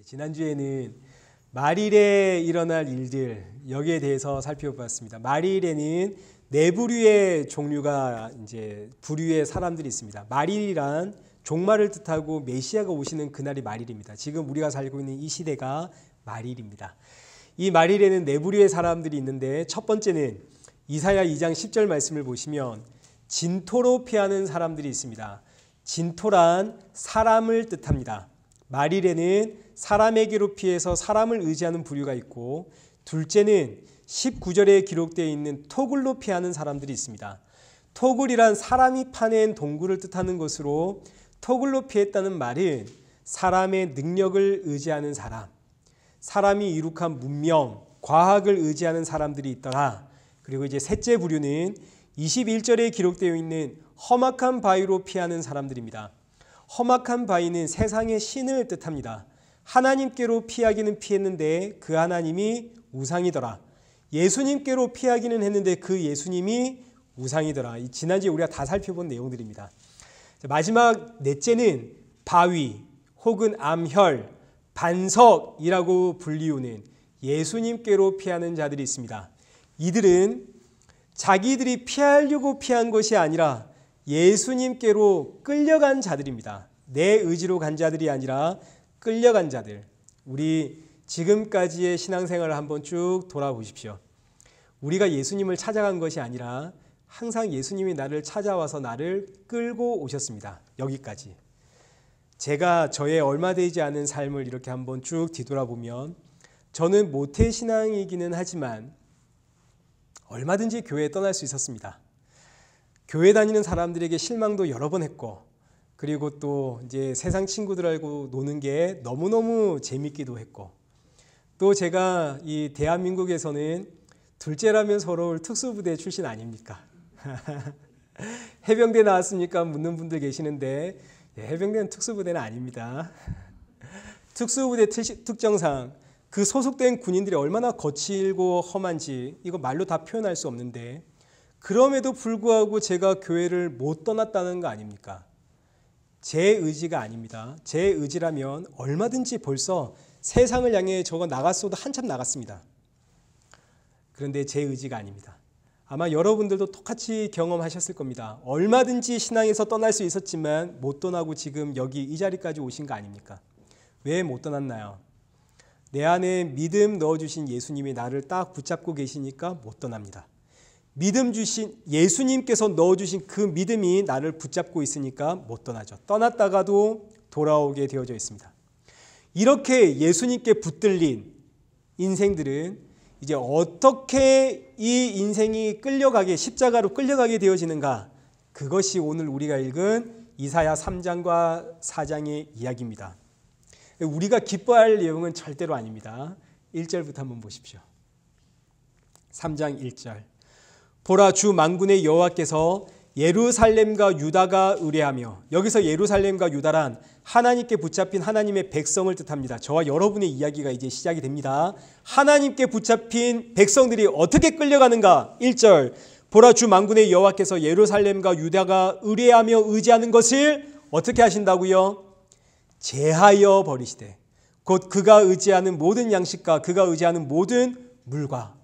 지난주에는 말일에 일어날 일들 여기에 대해서 살펴봤습니다. 말일에는 네 부류의 종류가 이제 부류의 사람들이 있습니다. 말일이란 종말을 뜻하고 메시아가 오시는 그날이 말일입니다. 지금 우리가 살고 있는 이 시대가 말일입니다. 이 말일에는 네 부류의 사람들이 있는데 첫 번째는 이사야 2장 10절 말씀을 보시면 진토로 피하는 사람들이 있습니다. 진토란 사람을 뜻합니다. 말일에는 사람에게로 피해서 사람을 의지하는 부류가 있고, 둘째는 19절에 기록되어 있는 토굴로 피하는 사람들이 있습니다. 토굴이란 사람이 파낸 동굴을 뜻하는 것으로 토굴로 피했다는 말은 사람의 능력을 의지하는 사람, 사람이 이룩한 문명, 과학을 의지하는 사람들이 있더라. 그리고 이제 셋째 부류는 21절에 기록되어 있는 험악한 바위로 피하는 사람들입니다. 험악한 바위는 세상의 신을 뜻합니다. 하나님께로 피하기는 피했는데 그 하나님이 우상이더라. 예수님께로 피하기는 했는데 그 예수님이 우상이더라. 지난주에 우리가 다 살펴본 내용들입니다. 마지막 넷째는 바위 혹은 암혈, 반석이라고 불리우는 예수님께로 피하는 자들이 있습니다. 이들은 자기들이 피하려고 피한 것이 아니라 예수님께로 끌려간 자들입니다. 내 의지로 간 자들이 아니라 끌려간 자들. 우리 지금까지의 신앙생활을 한번 쭉 돌아보십시오. 우리가 예수님을 찾아간 것이 아니라 항상 예수님이 나를 찾아와서 나를 끌고 오셨습니다. 여기까지. 제가 저의 얼마 되지 않은 삶을 이렇게 한번 쭉 뒤돌아보면 저는 모태신앙이기는 하지만 얼마든지 교회에 떠날 수 있었습니다. 교회 다니는 사람들에게 실망도 여러 번 했고, 그리고 또 이제 세상 친구들하고 노는 게 너무너무 재밌기도 했고, 또 제가 이 대한민국에서는 둘째라면 서러울 특수부대 출신 아닙니까? 해병대 나왔습니까? 묻는 분들 계시는데 해병대는 특수부대는 아닙니다. 특수부대 특정상 그 소속된 군인들이 얼마나 거칠고 험한지 이거 말로 다 표현할 수 없는데, 그럼에도 불구하고 제가 교회를 못 떠났다는 거 아닙니까? 제 의지가 아닙니다. 제 의지라면 얼마든지 벌써 세상을 향해 저거 나갔어도 한참 나갔습니다. 그런데 제 의지가 아닙니다. 아마 여러분들도 똑같이 경험하셨을 겁니다. 얼마든지 신앙에서 떠날 수 있었지만 못 떠나고 지금 여기 이 자리까지 오신 거 아닙니까? 왜 못 떠났나요? 내 안에 믿음 넣어주신 예수님이 나를 딱 붙잡고 계시니까 못 떠납니다. 믿음 주신 예수님께서 넣어주신 그 믿음이 나를 붙잡고 있으니까 못 떠나죠. 떠났다가도 돌아오게 되어져 있습니다. 이렇게 예수님께 붙들린 인생들은 이제 어떻게 이 인생이 끌려가게, 십자가로 끌려가게 되어지는가, 그것이 오늘 우리가 읽은 이사야 3장과 4장의 이야기입니다. 우리가 기뻐할 내용은 절대로 아닙니다. 1절부터 한번 보십시오. 3장 1절. 보라, 주 만군의 여호와께서 예루살렘과 유다가 의뢰하며, 여기서 예루살렘과 유다란 하나님께 붙잡힌 하나님의 백성을 뜻합니다. 저와 여러분의 이야기가 이제 시작이 됩니다. 하나님께 붙잡힌 백성들이 어떻게 끌려가는가? 1절. 보라, 주 만군의 여호와께서 예루살렘과 유다가 의뢰하며 의지하는 것을 어떻게 하신다고요? 제하여 버리시되, 곧 그가 의지하는 모든 양식과 그가 의지하는 모든 물과.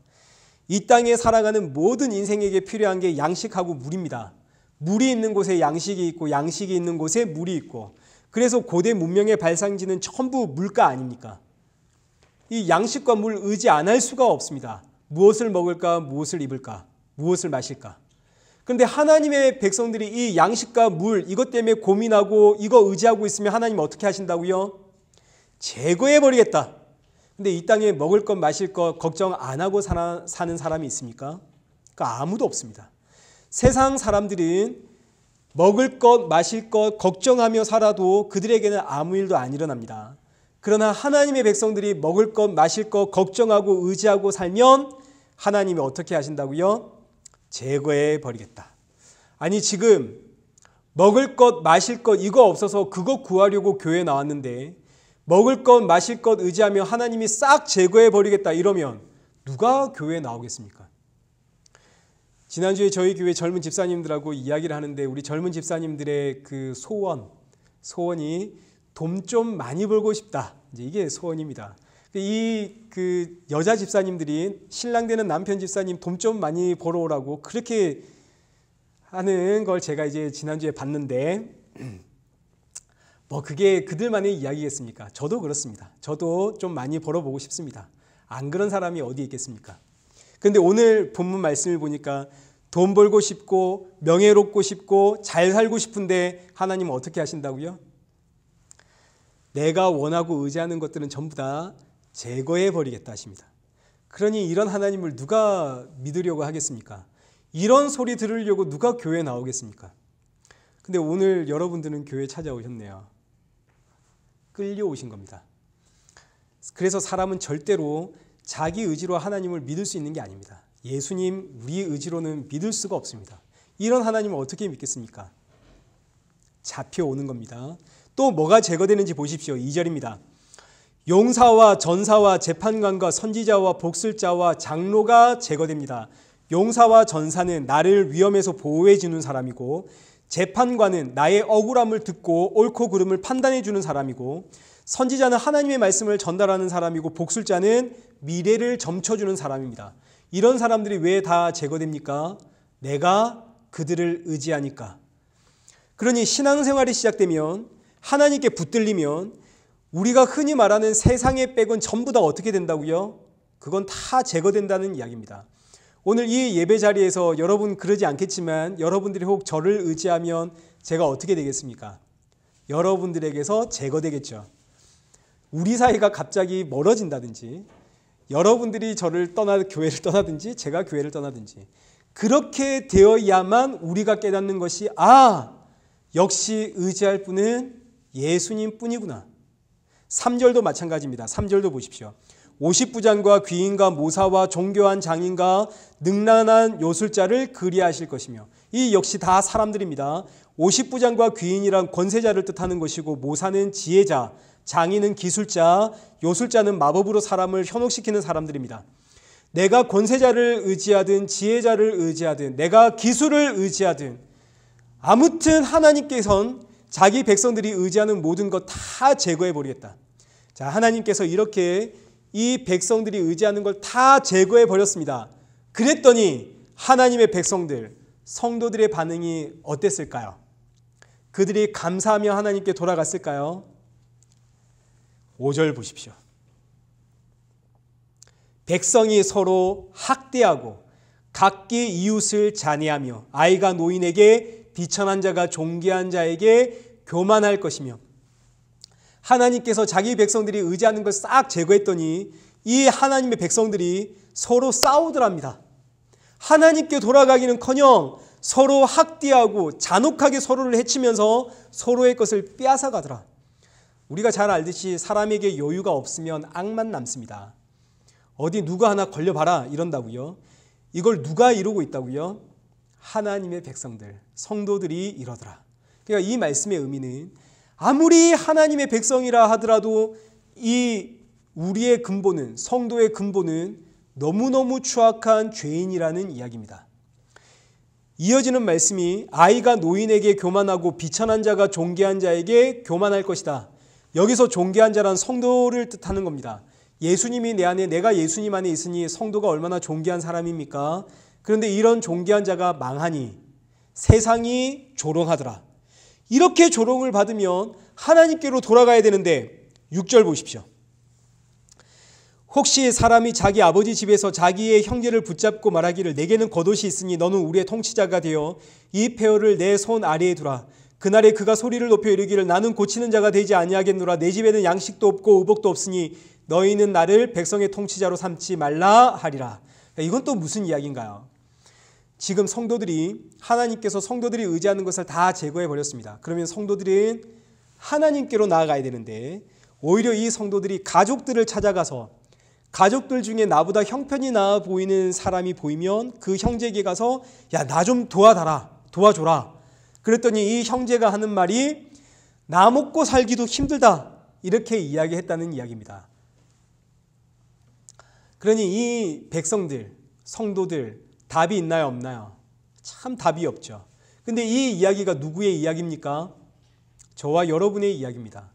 이 땅에 살아가는 모든 인생에게 필요한 게 양식하고 물입니다. 물이 있는 곳에 양식이 있고 양식이 있는 곳에 물이 있고, 그래서 고대 문명의 발상지는 전부 물가 아닙니까? 이 양식과 물 의지 안 할 수가 없습니다. 무엇을 먹을까, 무엇을 입을까, 무엇을 마실까. 그런데 하나님의 백성들이 이 양식과 물, 이것 때문에 고민하고 이거 의지하고 있으면 하나님 어떻게 하신다고요? 제거해버리겠다. 근데 이 땅에 먹을 것 마실 것 걱정 안 하고 사는 사람이 있습니까? 그러니까 아무도 없습니다. 세상 사람들은 먹을 것 마실 것 걱정하며 살아도 그들에게는 아무 일도 안 일어납니다. 그러나 하나님의 백성들이 먹을 것 마실 것 걱정하고 의지하고 살면 하나님이 어떻게 하신다고요? 제거해 버리겠다. 아니, 지금 먹을 것 마실 것 이거 없어서 그거 구하려고 교회에 나왔는데 먹을 것 마실 것 의지하며 하나님이 싹 제거해 버리겠다 이러면 누가 교회에 나오겠습니까? 지난주에 저희 교회 젊은 집사님들하고 이야기를 하는데, 우리 젊은 집사님들의 그 소원이 돈 좀 많이 벌고 싶다. 이제 이게 소원입니다. 그 여자 집사님들이 신랑 되는 남편 집사님 돈 좀 많이 벌어오라고 그렇게 하는 걸 제가 이제 지난주에 봤는데 뭐 그게 그들만의 이야기겠습니까? 저도 그렇습니다. 저도 좀 많이 벌어보고 싶습니다. 안 그런 사람이 어디 있겠습니까? 그런데 오늘 본문 말씀을 보니까 돈 벌고 싶고 명예롭고 싶고 잘 살고 싶은데 하나님은 어떻게 하신다고요? 내가 원하고 의지하는 것들은 전부 다 제거해 버리겠다 하십니다. 그러니 이런 하나님을 누가 믿으려고 하겠습니까? 이런 소리 들으려고 누가 교회에 나오겠습니까? 근데 오늘 여러분들은 교회에 찾아오셨네요. 끌려오신 겁니다. 그래서 사람은 절대로 자기 의지로 하나님을 믿을 수 있는 게 아닙니다. 예수님 우리 의지로는 믿을 수가 없습니다. 이런 하나님을 어떻게 믿겠습니까? 잡혀오는 겁니다. 또 뭐가 제거되는지 보십시오. 2절입니다. 용사와 전사와 재판관과 선지자와 복술자와 장로가 제거됩니다. 용사와 전사는 나를 위험에서 보호해 주는 사람이고 재판관은 나의 억울함을 듣고 옳고 그름을 판단해 주는 사람이고 선지자는 하나님의 말씀을 전달하는 사람이고 복술자는 미래를 점쳐주는 사람입니다. 이런 사람들이 왜 다 제거됩니까? 내가 그들을 의지하니까. 그러니 신앙생활이 시작되면 하나님께 붙들리면 우리가 흔히 말하는 세상의 백은 전부 다 어떻게 된다고요? 그건 다 제거된다는 이야기입니다. 오늘 이 예배 자리에서 여러분 그러지 않겠지만 여러분들이 혹 저를 의지하면 제가 어떻게 되겠습니까? 여러분들에게서 제거되겠죠. 우리 사이가 갑자기 멀어진다든지 여러분들이 저를 교회를 떠나든지 제가 교회를 떠나든지 그렇게 되어야만 우리가 깨닫는 것이 역시 의지할 분은 예수님 뿐이구나. 3절도 마찬가지입니다. 3절도 보십시오. 50부장과 귀인과 모사와 종교한 장인과 능란한 요술자를 그리하실 것이며 이 역시 다 사람들입니다. 50부장과 귀인이란 권세자를 뜻하는 것이고 모사는 지혜자, 장인은 기술자, 요술자는 마법으로 사람을 현혹시키는 사람들입니다. 내가 권세자를 의지하든 지혜자를 의지하든 내가 기술을 의지하든 아무튼 하나님께서는 자기 백성들이 의지하는 모든 것 다 제거해 버리겠다. 자, 하나님께서 이렇게 이 백성들이 의지하는 걸 다 제거해 버렸습니다. 그랬더니 하나님의 백성들, 성도들의 반응이 어땠을까요? 그들이 감사하며 하나님께 돌아갔을까요? 5절 보십시오. 백성이 서로 학대하고 각기 이웃을 잔해하며 아이가 노인에게 비천한 자가 존귀한 자에게 교만할 것이며 하나님께서 자기 백성들이 의지하는 걸 싹 제거했더니 이 하나님의 백성들이 서로 싸우더랍니다. 하나님께 돌아가기는커녕 서로 학대하고 잔혹하게 서로를 해치면서 서로의 것을 빼앗아가더라. 우리가 잘 알듯이 사람에게 여유가 없으면 악만 남습니다. 어디 누가 하나 걸려봐라 이런다고요. 이걸 누가 이루고 있다고요? 하나님의 백성들, 성도들이 이러더라. 그러니까 이 말씀의 의미는 아무리 하나님의 백성이라 하더라도 이 우리의 근본은, 성도의 근본은 너무너무 추악한 죄인이라는 이야기입니다. 이어지는 말씀이 아이가 노인에게 교만하고 비천한 자가 존귀한 자에게 교만할 것이다. 여기서 존귀한 자란 성도를 뜻하는 겁니다. 예수님이 내 안에, 내가 예수님 안에 있으니 성도가 얼마나 존귀한 사람입니까? 그런데 이런 존귀한 자가 망하니 세상이 조롱하더라. 이렇게 조롱을 받으면 하나님께로 돌아가야 되는데 6절 보십시오. 혹시 사람이 자기 아버지 집에서 자기의 형제를 붙잡고 말하기를 내게는 겉옷이 있으니 너는 우리의 통치자가 되어 이 폐허를 내 손 아래에 두라. 그날에 그가 소리를 높여 이르기를 나는 고치는 자가 되지 아니하겠노라. 내 집에는 양식도 없고 의복도 없으니 너희는 나를 백성의 통치자로 삼지 말라 하리라. 이건 또 무슨 이야기인가요? 지금 성도들이 하나님께서 성도들이 의지하는 것을 다 제거해 버렸습니다. 그러면 성도들은 하나님께로 나아가야 되는데 오히려 이 성도들이 가족들을 찾아가서 가족들 중에 나보다 형편이 나아 보이는 사람이 보이면 그 형제에게 가서 야, 나 좀 도와줘라. 그랬더니 이 형제가 하는 말이 나 먹고 살기도 힘들다. 이렇게 이야기했다는 이야기입니다. 그러니 이 백성들, 성도들 답이 있나요, 없나요? 참 답이 없죠. 근데 이 이야기가 누구의 이야기입니까? 저와 여러분의 이야기입니다.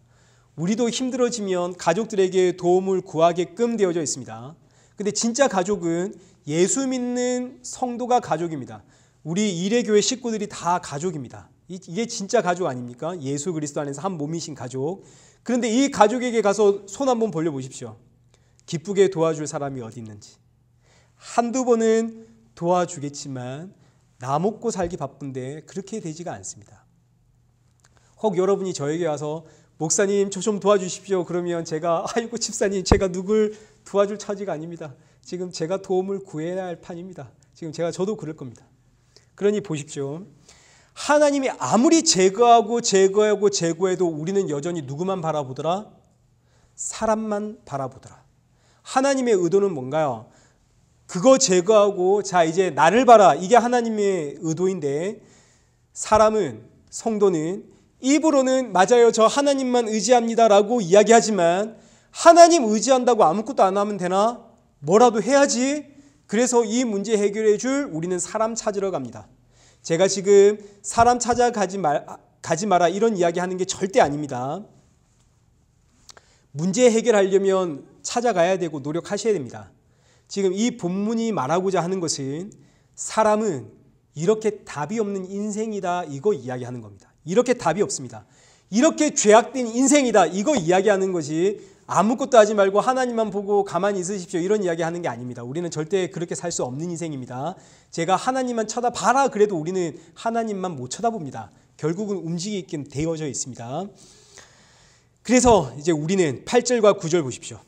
우리도 힘들어지면 가족들에게 도움을 구하게끔 되어져 있습니다. 근데 진짜 가족은 예수 믿는 성도가 가족입니다. 우리 일회교회 식구들이 다 가족입니다. 이게 진짜 가족 아닙니까? 예수 그리스도 안에서 한 몸이신 가족. 그런데 이 가족에게 가서 손 한번 벌려보십시오. 기쁘게 도와줄 사람이 어디 있는지. 한두 번은 도와주겠지만 나 먹고 살기 바쁜데 그렇게 되지가 않습니다. 혹 여러분이 저에게 와서 목사님 저 좀 도와주십시오. 그러면 제가 아이고 집사님 제가 누굴 도와줄 처지가 아닙니다. 지금 제가 도움을 구해야 할 판입니다. 지금 저도 그럴 겁니다. 그러니 보십시오. 하나님이 아무리 제거해도 우리는 여전히 누구만 바라보더라? 사람만 바라보더라. 하나님의 의도는 뭔가요? 그거 제거하고 자 이제 나를 봐라. 이게 하나님의 의도인데 사람은 성도는 입으로는 맞아요. 저 하나님만 의지합니다라고 이야기하지만 하나님 의지한다고 아무것도 안 하면 되나? 뭐라도 해야지. 그래서 이 문제 해결해 줄 우리는 사람 찾으러 갑니다. 제가 지금 사람 찾아가지 마라 이런 이야기 하는 게 절대 아닙니다. 문제 해결하려면 찾아가야 되고 노력하셔야 됩니다. 지금 이 본문이 말하고자 하는 것은 사람은 이렇게 답이 없는 인생이다 이거 이야기하는 겁니다. 이렇게 답이 없습니다. 이렇게 죄악된 인생이다 이거 이야기하는 것이 아무것도 하지 말고 하나님만 보고 가만히 있으십시오 이런 이야기하는 게 아닙니다. 우리는 절대 그렇게 살 수 없는 인생입니다. 제가 하나님만 쳐다봐라 그래도 우리는 하나님만 못 쳐다봅니다. 결국은 움직이게 되어져 있습니다. 그래서 이제 우리는 8절과 9절 보십시오.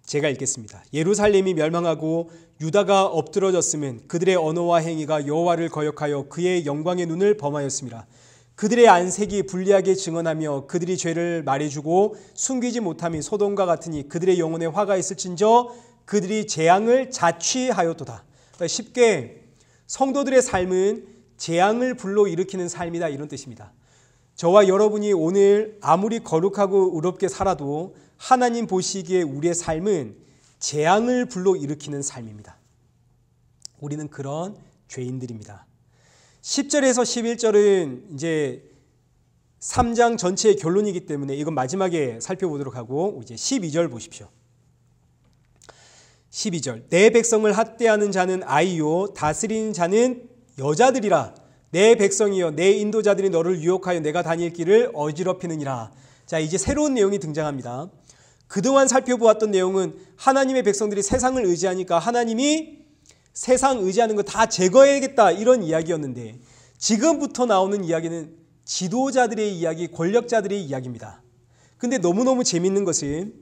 제가 읽겠습니다. 예루살렘이 멸망하고 유다가 엎드러졌으면 그들의 언어와 행위가 여호와를 거역하여 그의 영광의 눈을 범하였습니다. 그들의 안색이 불리하게 증언하며 그들이 죄를 말해주고 숨기지 못함이 소돔과 같으니 그들의 영혼에 화가 있을진저 그들이 재앙을 자취하였도다. 그러니까 쉽게 성도들의 삶은 재앙을 불러일으키는 삶이다 이런 뜻입니다. 저와 여러분이 오늘 아무리 거룩하고 의롭게 살아도 하나님 보시기에 우리의 삶은 재앙을 불러일으키는 삶입니다. 우리는 그런 죄인들입니다. 10절에서 11절은 이제 3장 전체의 결론이기 때문에 이건 마지막에 살펴보도록 하고 이제 12절 보십시오. 12절 내 백성을 학대하는 자는 아이요 다스리는 자는 여자들이라. 내 백성이여 내 인도자들이 너를 유혹하여 내가 다닐 길을 어지럽히느니라. 자 이제 새로운 내용이 등장합니다. 그동안 살펴보았던 내용은 하나님의 백성들이 세상을 의지하니까 하나님이 세상 의지하는 거 다 제거해야겠다 이런 이야기였는데 지금부터 나오는 이야기는 지도자들의 이야기, 권력자들의 이야기입니다. 근데 너무너무 재밌는 것은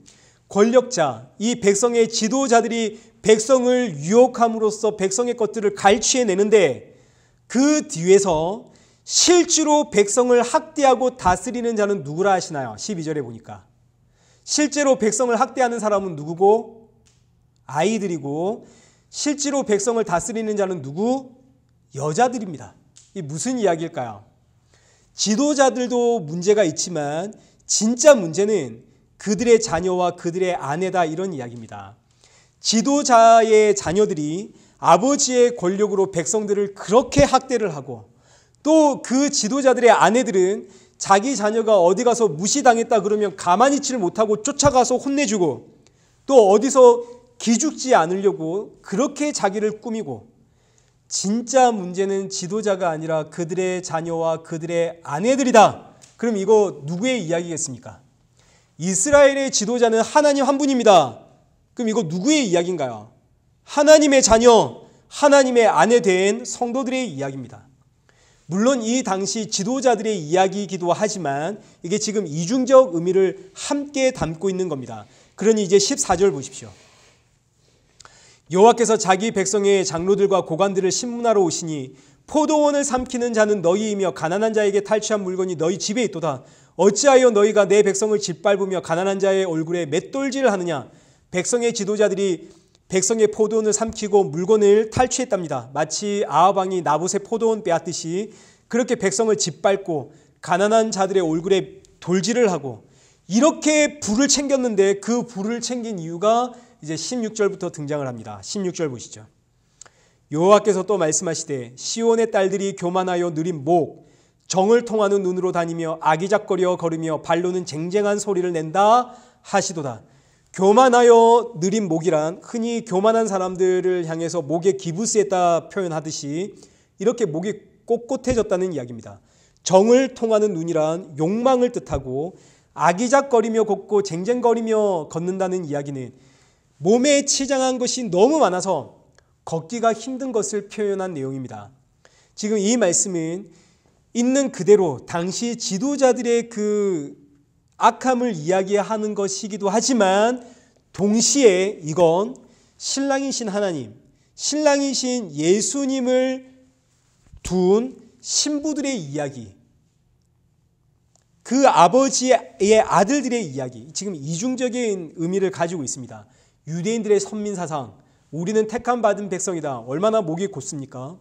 권력자, 이 백성의 지도자들이 백성을 유혹함으로써 백성의 것들을 갈취해내는데 그 뒤에서 실제로 백성을 학대하고 다스리는 자는 누구라 하시나요? 12절에 보니까 실제로 백성을 학대하는 사람은 누구고? 아이들이고 실제로 백성을 다스리는 자는 누구? 여자들입니다. 이 무슨 이야기일까요? 지도자들도 문제가 있지만 진짜 문제는 그들의 자녀와 그들의 아내다 이런 이야기입니다. 지도자의 자녀들이 아버지의 권력으로 백성들을 그렇게 학대를 하고 또 그 지도자들의 아내들은 자기 자녀가 어디 가서 무시당했다 그러면 가만히 있지를 못하고 쫓아가서 혼내주고 또 어디서 기죽지 않으려고 그렇게 자기를 꾸미고 진짜 문제는 지도자가 아니라 그들의 자녀와 그들의 아내들이다. 그럼 이거 누구의 이야기겠습니까? 이스라엘의 지도자는 하나님 한 분입니다. 그럼 이거 누구의 이야기인가요? 하나님의 자녀, 하나님의 아내 된 성도들의 이야기입니다. 물론 이 당시 지도자들의 이야기이기도 하지만 이게 지금 이중적 의미를 함께 담고 있는 겁니다. 그러니 이제 14절 보십시오. 여호와께서 자기 백성의 장로들과 고관들을 신문하러 오시니 포도원을 삼키는 자는 너희이며 가난한 자에게 탈취한 물건이 너희 집에 있도다. 어찌하여 너희가 내 백성을 짓밟으며 가난한 자의 얼굴에 맷돌질을 하느냐. 백성의 지도자들이 백성의 포도원을 삼키고 물건을 탈취했답니다. 마치 아합 왕이 나봇의 포도원 빼앗듯이 그렇게 백성을 짓밟고 가난한 자들의 얼굴에 돌질을 하고 이렇게 불을 챙겼는데 그 불을 챙긴 이유가 이제 16절부터 등장을 합니다. 16절 보시죠. 여호와께서 또 말씀하시되 시온의 딸들이 교만하여 느린 목 정을 통하는 눈으로 다니며 아기작거려 걸으며 발로는 쟁쟁한 소리를 nen다 하시도다. 교만하여 느린 목이란 흔히 교만한 사람들을 향해서 목에 기부스했다 표현하듯이 이렇게 목이 꼿꼿해졌다는 이야기입니다. 정을 통하는 눈이란 욕망을 뜻하고 아기작거리며 걷고 쟁쟁거리며 걷는다는 이야기는 몸에 치장한 것이 너무 많아서 걷기가 힘든 것을 표현한 내용입니다. 지금 이 말씀은 있는 그대로 당시 지도자들의 그 악함을 이야기하는 것이기도 하지만 동시에 이건 신랑이신 하나님, 신랑이신 예수님을 둔 신부들의 이야기, 그 아버지의 아들들의 이야기, 지금 이중적인 의미를 가지고 있습니다. 유대인들의 선민사상, 우리는 택함 받은 백성이다. 얼마나 목이 곧습니까?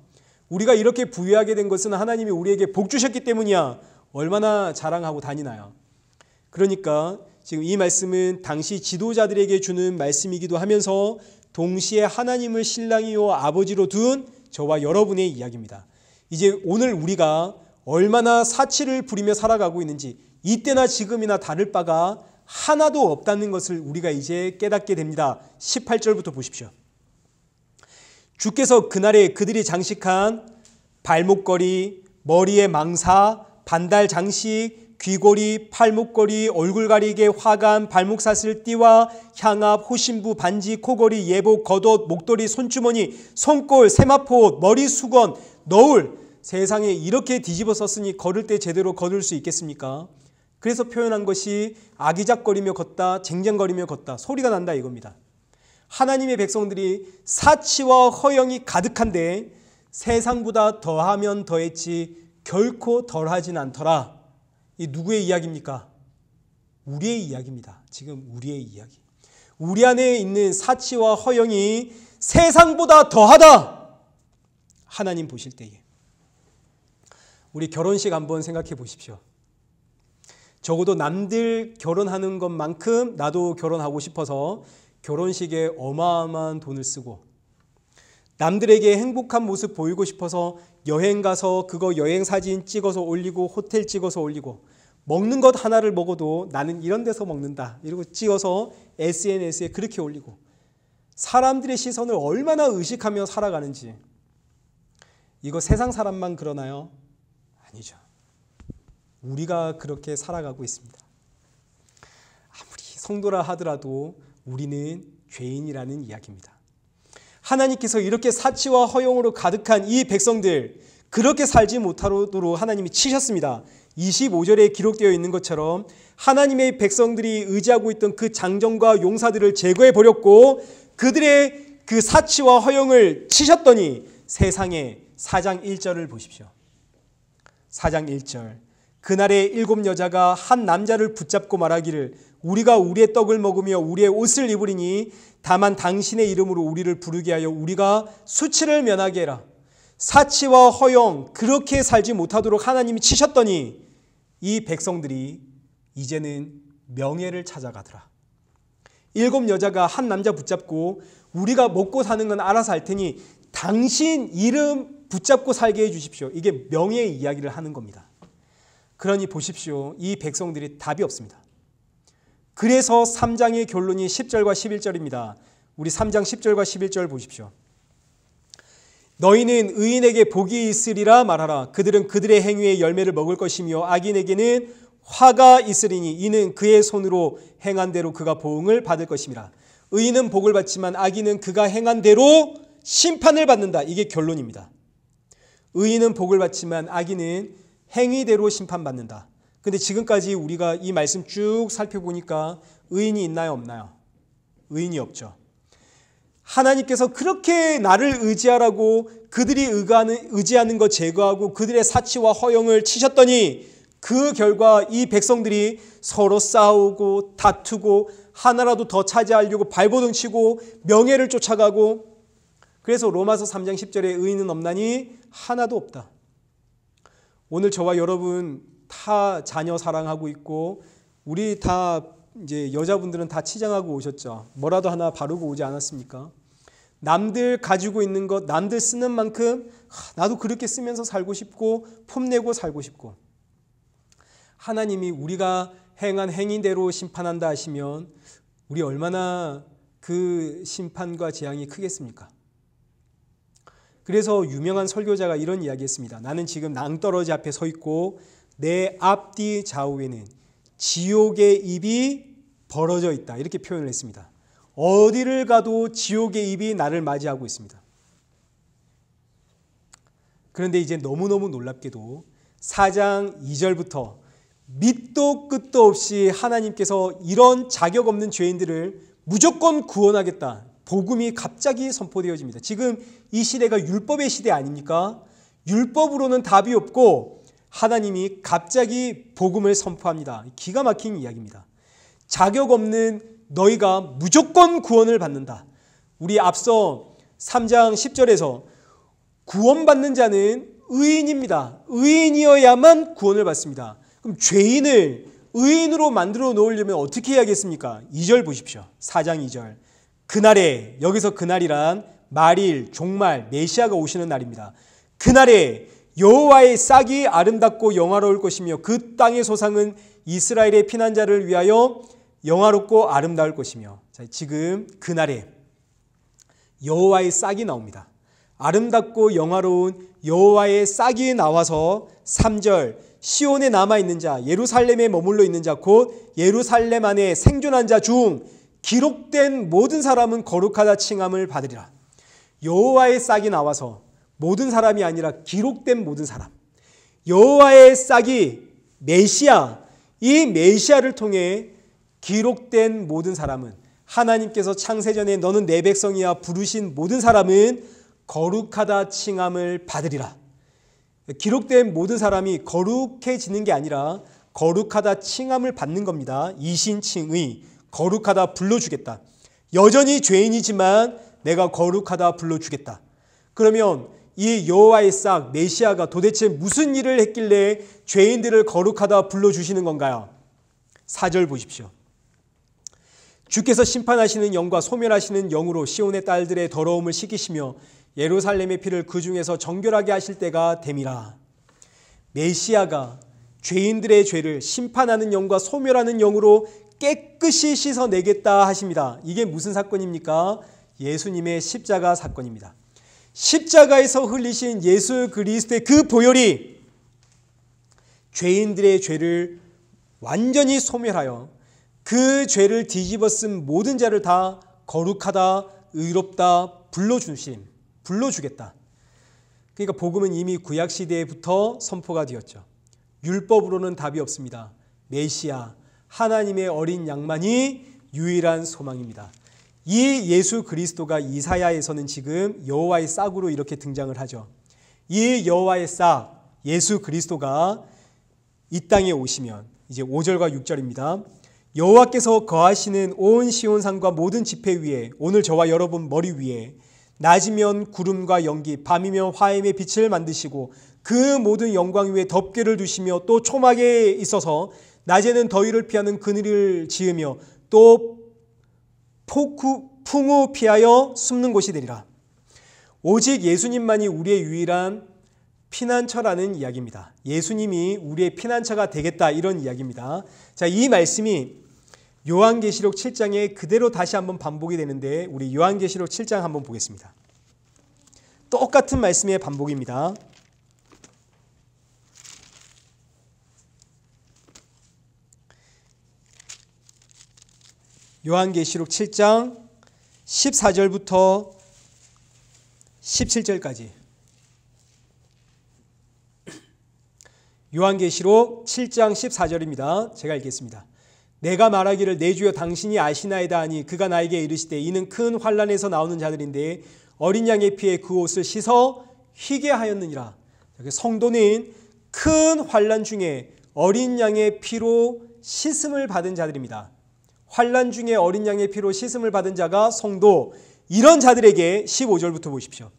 우리가 이렇게 부유하게 된 것은 하나님이 우리에게 복 주셨기 때문이야. 얼마나 자랑하고 다니나요? 그러니까 지금 이 말씀은 당시 지도자들에게 주는 말씀이기도 하면서 동시에 하나님을 신랑이요 아버지로 둔 저와 여러분의 이야기입니다. 이제 오늘 우리가 얼마나 사치를 부리며 살아가고 있는지 이때나 지금이나 다를 바가 하나도 없다는 것을 우리가 이제 깨닫게 됩니다. 18절부터 보십시오. 주께서 그날에 그들이 장식한 발목걸이, 머리에 망사, 반달 장식, 귀걸이, 팔목걸이, 얼굴 가리개, 화관, 발목사슬, 띠와 향압, 호신부, 반지, 코걸이, 예복, 겉옷, 목도리, 손주머니, 손골, 세마포, 머리 수건, 너울, 세상에 이렇게 뒤집어 썼으니 걸을 때 제대로 걸을 수 있겠습니까? 그래서 표현한 것이 아기작거리며 걷다, 쟁쟁거리며 걷다, 소리가 난다 이겁니다. 하나님의 백성들이 사치와 허영이 가득한데 세상보다 더하면 더했지 결코 덜하진 않더라. 이 누구의 이야기입니까? 우리의 이야기입니다. 지금 우리의 이야기. 우리 안에 있는 사치와 허영이 세상보다 더하다. 하나님 보실 때에. 우리 결혼식 한번 생각해 보십시오. 적어도 남들 결혼하는 것만큼 나도 결혼하고 싶어서 결혼식에 어마어마한 돈을 쓰고 남들에게 행복한 모습 보이고 싶어서 여행 가서 그거 여행 사진 찍어서 올리고 호텔 찍어서 올리고 먹는 것 하나를 먹어도 나는 이런 데서 먹는다 이러고 찍어서 SNS에 그렇게 올리고 사람들의 시선을 얼마나 의식하며 살아가는지 이거 세상 사람만 그러나요? 아니죠. 우리가 그렇게 살아가고 있습니다. 아무리 성도라 하더라도 우리는 죄인이라는 이야기입니다. 하나님께서 이렇게 사치와 허영으로 가득한 이 백성들 그렇게 살지 못하도록 하나님이 치셨습니다. 25절에 기록되어 있는 것처럼 하나님의 백성들이 의지하고 있던 그 장정과 용사들을 제거해 버렸고 그들의 그 사치와 허영을 치셨더니 세상에 4장 1절을 보십시오. 4장 1절 그날에 7 여자가 한 남자를 붙잡고 말하기를 우리가 우리의 떡을 먹으며 우리의 옷을 입으리니 다만 당신의 이름으로 우리를 부르게 하여 우리가 수치를 면하게 해라. 사치와 허영 그렇게 살지 못하도록 하나님이 치셨더니 이 백성들이 이제는 명예를 찾아가더라. 7 여자가 한 남자 붙잡고 우리가 먹고 사는 건 알아서 할 테니 당신 이름 붙잡고 살게 해 주십시오. 이게 명예의 이야기를 하는 겁니다. 그러니 보십시오. 이 백성들이 답이 없습니다. 그래서 3장의 결론이 10절과 11절입니다. 우리 3장 10절과 11절 보십시오. 너희는 의인에게 복이 있으리라 말하라. 그들은 그들의 행위의 열매를 먹을 것이며 악인에게는 화가 있으리니 이는 그의 손으로 행한 대로 그가 보응을 받을 것임이라. 의인은 복을 받지만 악인은 그가 행한 대로 심판을 받는다. 이게 결론입니다. 의인은 복을 받지만 악인은 행위대로 심판받는다. 근데 지금까지 우리가 이 말씀 쭉 살펴보니까 의인이 있나요, 없나요? 의인이 없죠. 하나님께서 그렇게 나를 의지하라고 그들이 의지하는 것 제거하고 그들의 사치와 허영을 치셨더니 그 결과 이 백성들이 서로 싸우고 다투고 하나라도 더 차지하려고 발버둥 치고 명예를 쫓아가고 그래서 로마서 3장 10절에 의인은 없나니 하나도 없다. 오늘 저와 여러분 다 자녀 사랑하고 있고 우리 다 이제 여자분들은 다 치장하고 오셨죠. 뭐라도 하나 바르고 오지 않았습니까? 남들 가지고 있는 것, 남들 쓰는 만큼 나도 그렇게 쓰면서 살고 싶고 폼내고 살고 싶고, 하나님이 우리가 행한 행위대로 심판한다 하시면 우리 얼마나 그 심판과 재앙이 크겠습니까? 그래서 유명한 설교자가 이런 이야기했습니다. 나는 지금 낭떠러지 앞에 서 있고 내 앞뒤 좌우에는 지옥의 입이 벌어져 있다, 이렇게 표현을 했습니다. 어디를 가도 지옥의 입이 나를 맞이하고 있습니다. 그런데 이제 너무너무 놀랍게도 4장 2절부터 밑도 끝도 없이 하나님께서 이런 자격 없는 죄인들을 무조건 구원하겠다, 복음이 갑자기 선포되어집니다. 지금 이 시대가 율법의 시대 아닙니까? 율법으로는 답이 없고 하나님이 갑자기 복음을 선포합니다. 기가 막힌 이야기입니다. 자격 없는 너희가 무조건 구원을 받는다. 우리 앞서 3장 10절에서 구원받는 자는 의인입니다. 의인이어야만 구원을 받습니다. 그럼 죄인을 의인으로 만들어 놓으려면 어떻게 해야겠습니까? 2절 보십시오. 4장 2절. 그날에, 여기서 그날이란 말일, 종말, 메시아가 오시는 날입니다. 그날에 여호와의 싹이 아름답고 영화로울 것이며 그 땅의 소상은 이스라엘의 피난자를 위하여 영화롭고 아름다울 것이며. 자, 지금 그날에 여호와의 싹이 나옵니다. 아름답고 영화로운 여호와의 싹이 나와서 3절 시온에 남아있는 자, 예루살렘에 머물러 있는 자, 곧 예루살렘 안에 생존한 자 중 기록된 모든 사람은 거룩하다 칭함을 받으리라. 여호와의 싹이 나와서 모든 사람이 아니라 기록된 모든 사람, 여호와의 싹이 메시아, 이 메시아를 통해 기록된 모든 사람은, 하나님께서 창세전에 너는 내 백성이야 부르신 모든 사람은 거룩하다 칭함을 받으리라. 기록된 모든 사람이 거룩해지는 게 아니라 거룩하다 칭함을 받는 겁니다. 이신칭의, 거룩하다 불러주겠다. 여전히 죄인이지만 내가 거룩하다 불러주겠다. 그러면 이 여호와의 싹 메시아가 도대체 무슨 일을 했길래 죄인들을 거룩하다 불러주시는 건가요? 4절 보십시오. 주께서 심판하시는 영과 소멸하시는 영으로 시온의 딸들의 더러움을 씻기시며 예루살렘의 피를 그 중에서 정결하게 하실 때가 됨이라. 메시아가 죄인들의 죄를 심판하는 영과 소멸하는 영으로 깨끗이 씻어내겠다 하십니다. 이게 무슨 사건입니까? 예수님의 십자가 사건입니다. 십자가에서 흘리신 예수 그리스도의 그 보혈이 죄인들의 죄를 완전히 소멸하여 그 죄를 뒤집어 쓴 모든 자를 다 거룩하다, 의롭다 불러주겠다. 그러니까 복음은 이미 구약시대부터 선포가 되었죠. 율법으로는 답이 없습니다. 메시아, 하나님의 어린 양만이 유일한 소망입니다. 이 예수 그리스도가 이사야에서는 지금 여호와의 싹으로 이렇게 등장을 하죠. 이 여호와의 싹, 예수 그리스도가 이 땅에 오시면, 이제 5절과 6절입니다. 여호와께서 거하시는 온 시온산과 모든 지폐 위에, 오늘 저와 여러분 머리 위에 낮이면 구름과 연기, 밤이면 화염의 빛을 만드시고 그 모든 영광 위에 덮개를 두시며 또 초막에 있어서 낮에는 더위를 피하는 그늘을 지으며 또 풍우 피하여 숨는 곳이 되리라. 오직 예수님만이 우리의 유일한 피난처라는 이야기입니다. 예수님이 우리의 피난처가 되겠다, 이런 이야기입니다. 자, 이 말씀이 요한계시록 7장에 그대로 다시 한번 반복이 되는데 우리 요한계시록 7장 한번 보겠습니다. 똑같은 말씀의 반복입니다. 요한계시록 7장 14절부터 17절까지. 요한계시록 7장 14절입니다. 제가 읽겠습니다. 내가 말하기를 내 주여 당신이 아시나이다 하니 그가 나에게 이르시되 이는 큰 환난에서 나오는 자들인데 어린 양의 피에 그 옷을 씻어 희게 하였느니라. 성도는 큰 환난 중에 어린 양의 피로 씻음을 받은 자들입니다. 환난 중에 어린 양의 피로 씻음을 받은 자가 성도, 이런 자들에게 15절부터 보십시오.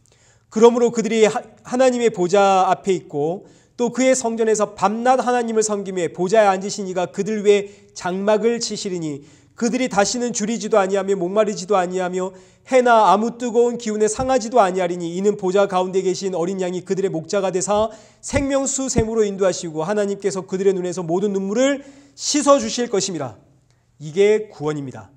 그러므로 그들이 하나님의 보좌 앞에 있고 또 그의 성전에서 밤낮 하나님을 섬기며 보좌에 앉으신 이가 그들 위에 장막을 치시리니 그들이 다시는 줄이지도 아니하며 목마르지도 아니하며 해나 아무 뜨거운 기운에 상하지도 아니하리니 이는 보좌 가운데 계신 어린 양이 그들의 목자가 되사 생명수 샘으로 인도하시고 하나님께서 그들의 눈에서 모든 눈물을 씻어주실 것임이라. 이게 구원입니다.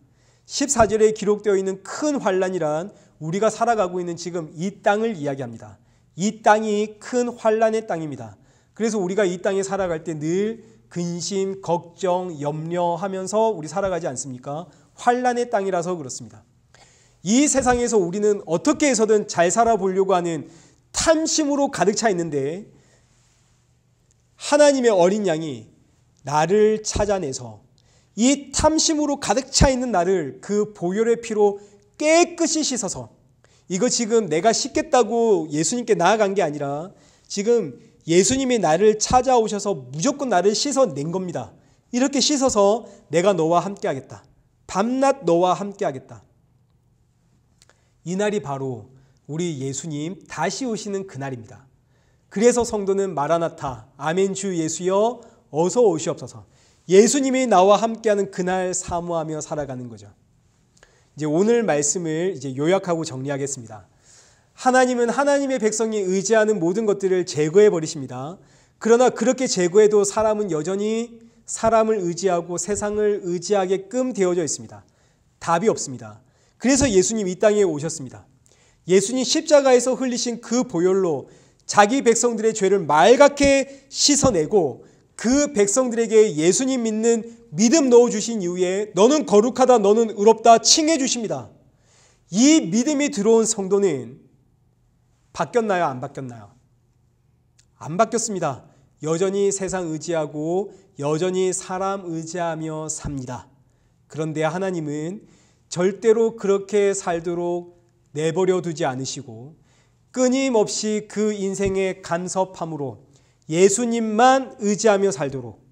14절에 기록되어 있는 큰 환란이란 우리가 살아가고 있는 지금 이 땅을 이야기합니다. 이 땅이 큰 환란의 땅입니다. 그래서 우리가 이 땅에 살아갈 때 늘 근심, 걱정, 염려하면서 우리 살아가지 않습니까? 환란의 땅이라서 그렇습니다. 이 세상에서 우리는 어떻게 해서든 잘 살아보려고 하는 탐심으로 가득 차 있는데 하나님의 어린 양이 나를 찾아내서 이 탐심으로 가득 차 있는 나를 그 보혈의 피로 깨끗이 씻어서, 이거 지금 내가 씻겠다고 예수님께 나아간 게 아니라 지금 예수님이 나를 찾아오셔서 무조건 나를 씻어낸 겁니다. 이렇게 씻어서 내가 너와 함께 하겠다. 밤낮 너와 함께 하겠다. 이 날이 바로 우리 예수님 다시 오시는 그날입니다. 그래서 성도는 마라나타, 아멘 주 예수여 어서 오시옵소서. 예수님이 나와 함께하는 그날 사모하며 살아가는 거죠. 이제 오늘 말씀을 이제 요약하고 정리하겠습니다. 하나님은 하나님의 백성이 의지하는 모든 것들을 제거해 버리십니다. 그러나 그렇게 제거해도 사람은 여전히 사람을 의지하고 세상을 의지하게끔 되어져 있습니다. 답이 없습니다. 그래서 예수님 이 땅에 오셨습니다. 예수님 십자가에서 흘리신 그 보혈로 자기 백성들의 죄를 말갛게 씻어내고 그 백성들에게 예수님 믿는 믿음 넣어주신 이후에 너는 거룩하다, 너는 의롭다 칭해 주십니다. 이 믿음이 들어온 성도는 바뀌었나요? 안 바뀌었나요? 안 바뀌었습니다. 여전히 세상 의지하고 여전히 사람 의지하며 삽니다. 그런데 하나님은 절대로 그렇게 살도록 내버려 두지 않으시고 끊임없이 그 인생의 간섭함으로 예수님만 의지하며 살도록,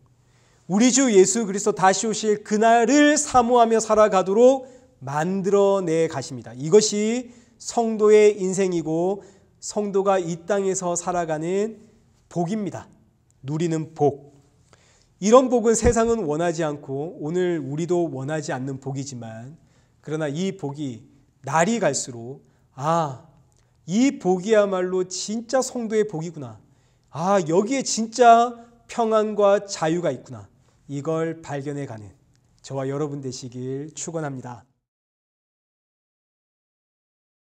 우리 주 예수 그리스도 다시 오실 그날을 사모하며 살아가도록 만들어내 가십니다. 이것이 성도의 인생이고 성도가 이 땅에서 살아가는 복입니다. 누리는 복. 이런 복은 세상은 원하지 않고 오늘 우리도 원하지 않는 복이지만, 그러나 이 복이 날이 갈수록 이 복이야말로 진짜 성도의 복이구나. 여기에 진짜 평안과 자유가 있구나. 이걸 발견해 가는 저와 여러분 되시길 축원합니다.